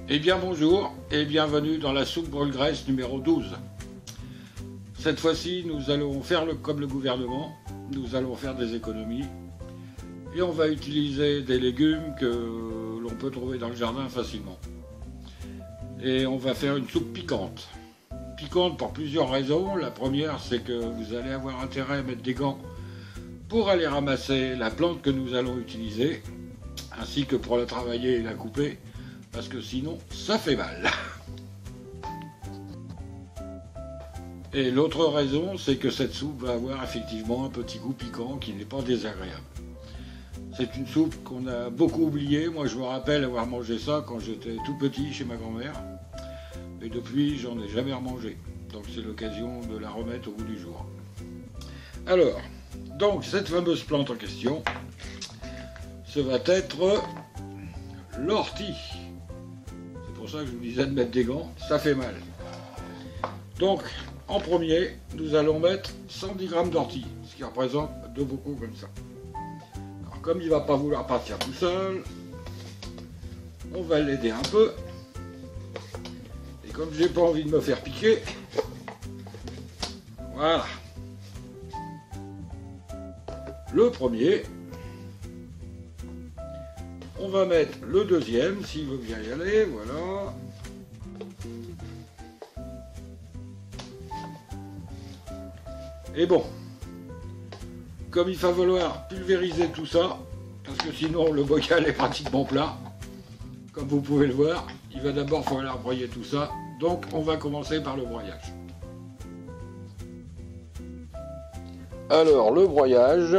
Eh bien bonjour et bienvenue dans la soupe brûle-graisse numéro 12. Cette fois-ci, nous allons faire comme le gouvernement, nous allons faire des économies et on va utiliser des légumes que l'on peut trouver dans le jardin facilement. Et on va faire une soupe piquante. Piquante pour plusieurs raisons. La première, c'est que vous allez avoir intérêt à mettre des gants pour aller ramasser la plante que nous allons utiliser, ainsi que pour la travailler et la couper, parce que sinon, ça fait mal. Et l'autre raison, c'est que cette soupe va avoir effectivement un petit goût piquant qui n'est pas désagréable. C'est une soupe qu'on a beaucoup oubliée. Moi, je me rappelle avoir mangé ça quand j'étais tout petit chez ma grand-mère. Mais depuis, j'en ai jamais remangé. Donc c'est l'occasion de la remettre au goût du jour. Alors, donc cette fameuse plante en question, ce va être l'ortie. C'est pour ça que je vous disais de mettre des gants, ça fait mal. Donc, en premier, nous allons mettre 110 g d'ortie, ce qui représente 2 bocaux comme ça. Alors, comme il ne va pas vouloir partir tout seul, on va l'aider un peu. Et comme j'ai pas envie de me faire piquer, voilà. Le premier, on va mettre le deuxième, s'il veut bien y aller, voilà. Et bon, comme il va falloir pulvériser tout ça, parce que sinon le bocal est pratiquement plat, comme vous pouvez le voir, il va d'abord falloir broyer tout ça, donc on va commencer par le broyage. Alors le broyage,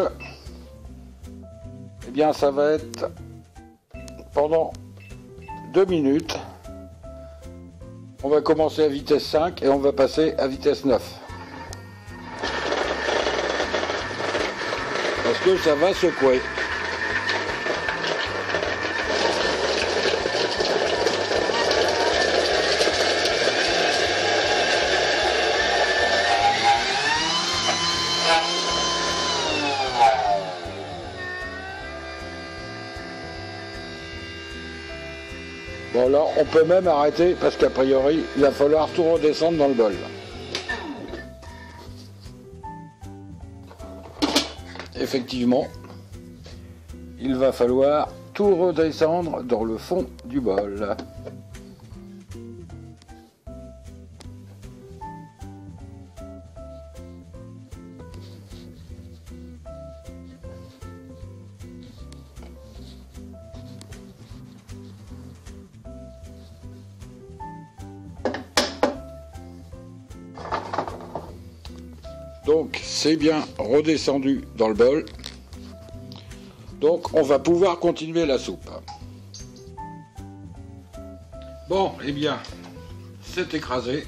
eh bien ça va être pendant 2 minutes. On va commencer à vitesse 5 et on va passer à vitesse 9. Parce que ça va secouer. Bon là, on peut même arrêter parce qu'a priori, il va falloir tout redescendre dans le bol. Effectivement, il va falloir tout redescendre dans le fond du bol. Donc c'est bien redescendu dans le bol. Donc on va pouvoir continuer la soupe. Bon, eh bien, c'est écrasé.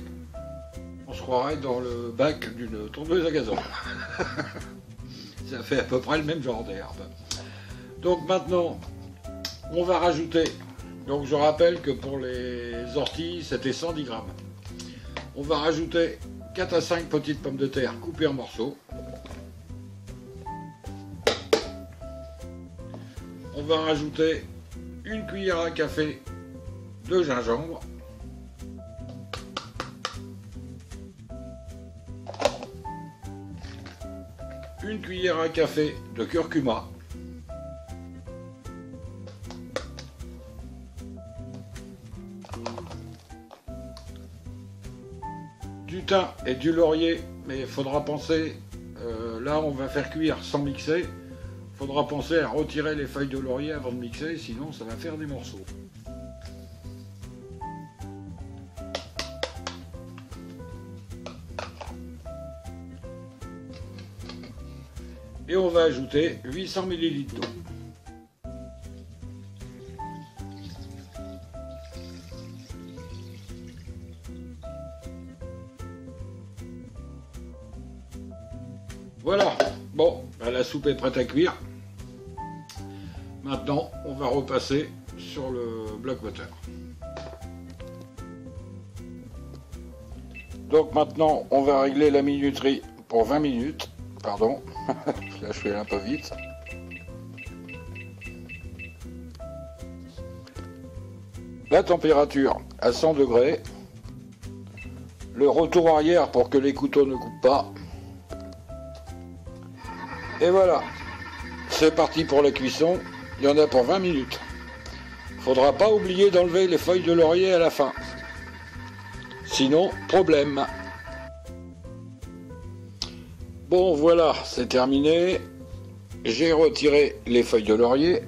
On se croirait dans le bac d'une tondeuse à gazon. Ça fait à peu près le même genre d'herbe. Donc maintenant, on va rajouter. Donc je rappelle que pour les orties, c'était 110 g. On va rajouter 4 à 5 petites pommes de terre coupées en morceaux. On va rajouter une cuillère à café de gingembre. Une cuillère à café de curcuma. Du thym et du laurier, mais il faudra penser, là on va faire cuire sans mixer, il faudra penser à retirer les feuilles de laurier avant de mixer, sinon ça va faire des morceaux. Et on va ajouter 800 ml d'eau. Voilà, bon, ben la soupe est prête à cuire. Maintenant, on va repasser sur le bloc moteur. Donc maintenant, on va régler la minuterie pour 20 minutes. Pardon, là je fais un peu vite. la température à 100 degrés, le retour arrière pour que les couteaux ne coupent pas. Et voilà, c'est parti pour la cuisson. Il y en a pour 20 minutes. Faudra pas oublier d'enlever les feuilles de laurier à la fin. Sinon, problème. Bon, voilà, c'est terminé. J'ai retiré les feuilles de laurier.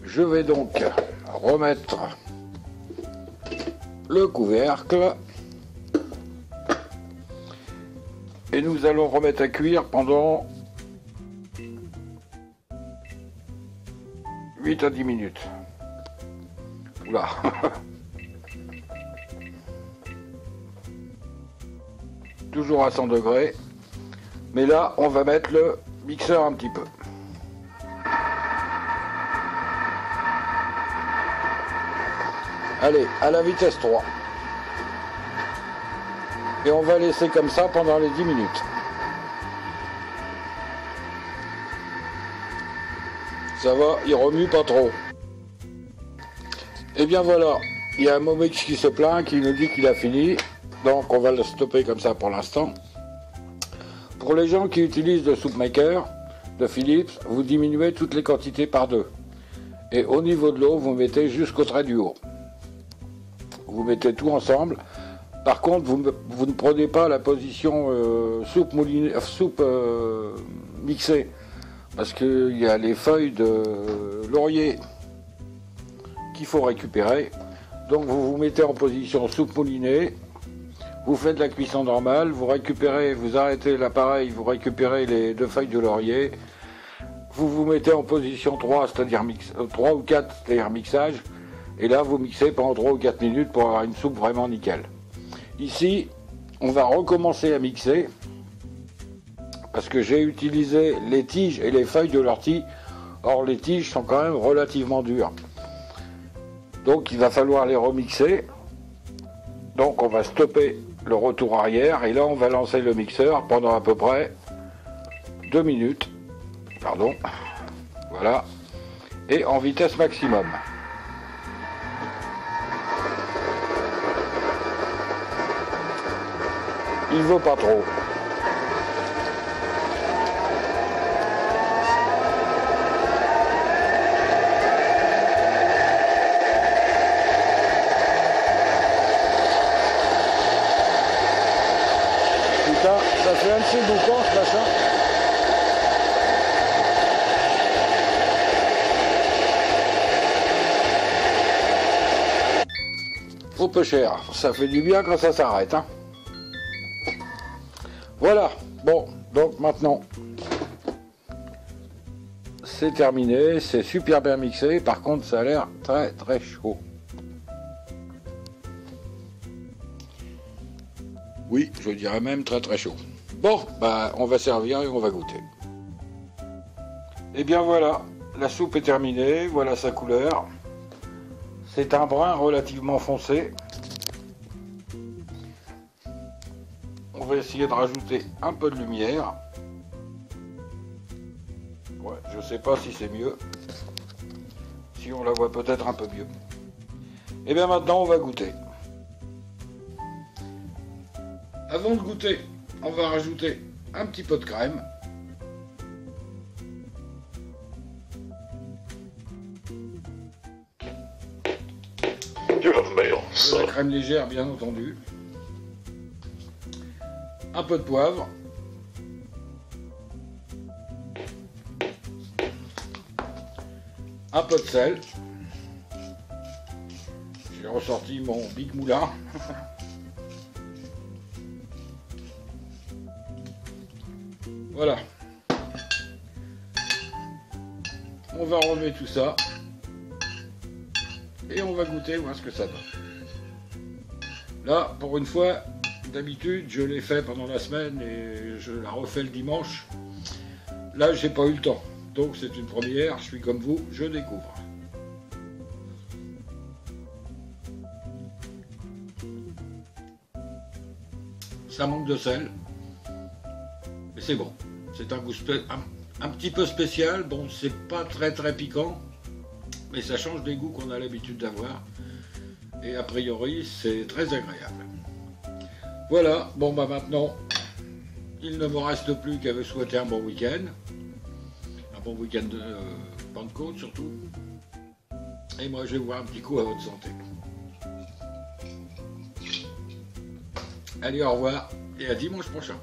Je vais donc remettre le couvercle. Et nous allons remettre à cuire pendant 8 à 10 minutes. Oula. Toujours à 100 degrés. Mais là, on va mettre le mixeur un petit peu. Allez, à la vitesse 3. Et on va laisser comme ça pendant les 10 minutes. Ça va, il remue pas trop. Et bien voilà, il y a un Momix qui se plaint, qui nous dit qu'il a fini. Donc on va le stopper comme ça pour l'instant. Pour les gens qui utilisent le soup maker de Philips, vous diminuez toutes les quantités par 2. Et au niveau de l'eau, vous mettez jusqu'au trait du haut. Vous mettez tout ensemble. Par contre, vous ne prenez pas la position soupe mixée. Parce qu'il y a les feuilles de laurier qu'il faut récupérer. Donc vous vous mettez en position soupe moulinée. Vous faites la cuisson normale, vous récupérez, vous arrêtez l'appareil, vous récupérez les 2 feuilles de laurier, vous vous mettez en position 3, c'est-à-dire 3 ou 4, c'est-à-dire mixage, et là vous mixez pendant 3 ou 4 minutes pour avoir une soupe vraiment nickel. Ici, on va recommencer à mixer, parce que j'ai utilisé les tiges et les feuilles de l'ortie, or les tiges sont quand même relativement dures. Donc il va falloir les remixer. Donc on va stopper le retour arrière et là on va lancer le mixeur pendant à peu près 2 minutes. Pardon. Voilà. Et en vitesse maximum. Il ne veut pas trop. Ça fait un petit boucan ce machin. Trop peu cher, ça fait du bien quand ça s'arrête. Hein. Voilà, bon, donc maintenant, c'est terminé, c'est super bien mixé, par contre ça a l'air très très chaud. Oui, je dirais même très très chaud. Bon, bah on va servir et on va goûter. Et bien voilà, la soupe est terminée, voilà sa couleur. C'est un brun relativement foncé. On va essayer de rajouter un peu de lumière. Ouais, je sais pas si c'est mieux. Si on la voit peut-être un peu mieux. Et bien maintenant on va goûter. Avant de goûter, on va rajouter un petit peu de crème. De la crème légère, bien entendu. Un peu de poivre. Un peu de sel. J'ai ressorti mon Big Moulin. Voilà. On va remettre tout ça. Et on va goûter, voir ce que ça donne. Là, pour une fois, d'habitude, je l'ai fait pendant la semaine et je la refais le dimanche. Là, j'ai pas eu le temps. Donc c'est une première, je suis comme vous, je découvre. Ça manque de sel. Mais c'est bon. C'est un goût un petit peu spécial. Bon, c'est pas très piquant. mais ça change des goûts qu'on a l'habitude d'avoir. Et a priori, c'est très agréable. Voilà, bon bah maintenant, il ne me reste plus qu'à vous souhaiter un bon week-end. Un bon week-end de Pentecôte surtout. Et moi je vais boire un petit coup à votre santé. Allez, au revoir et à dimanche prochain.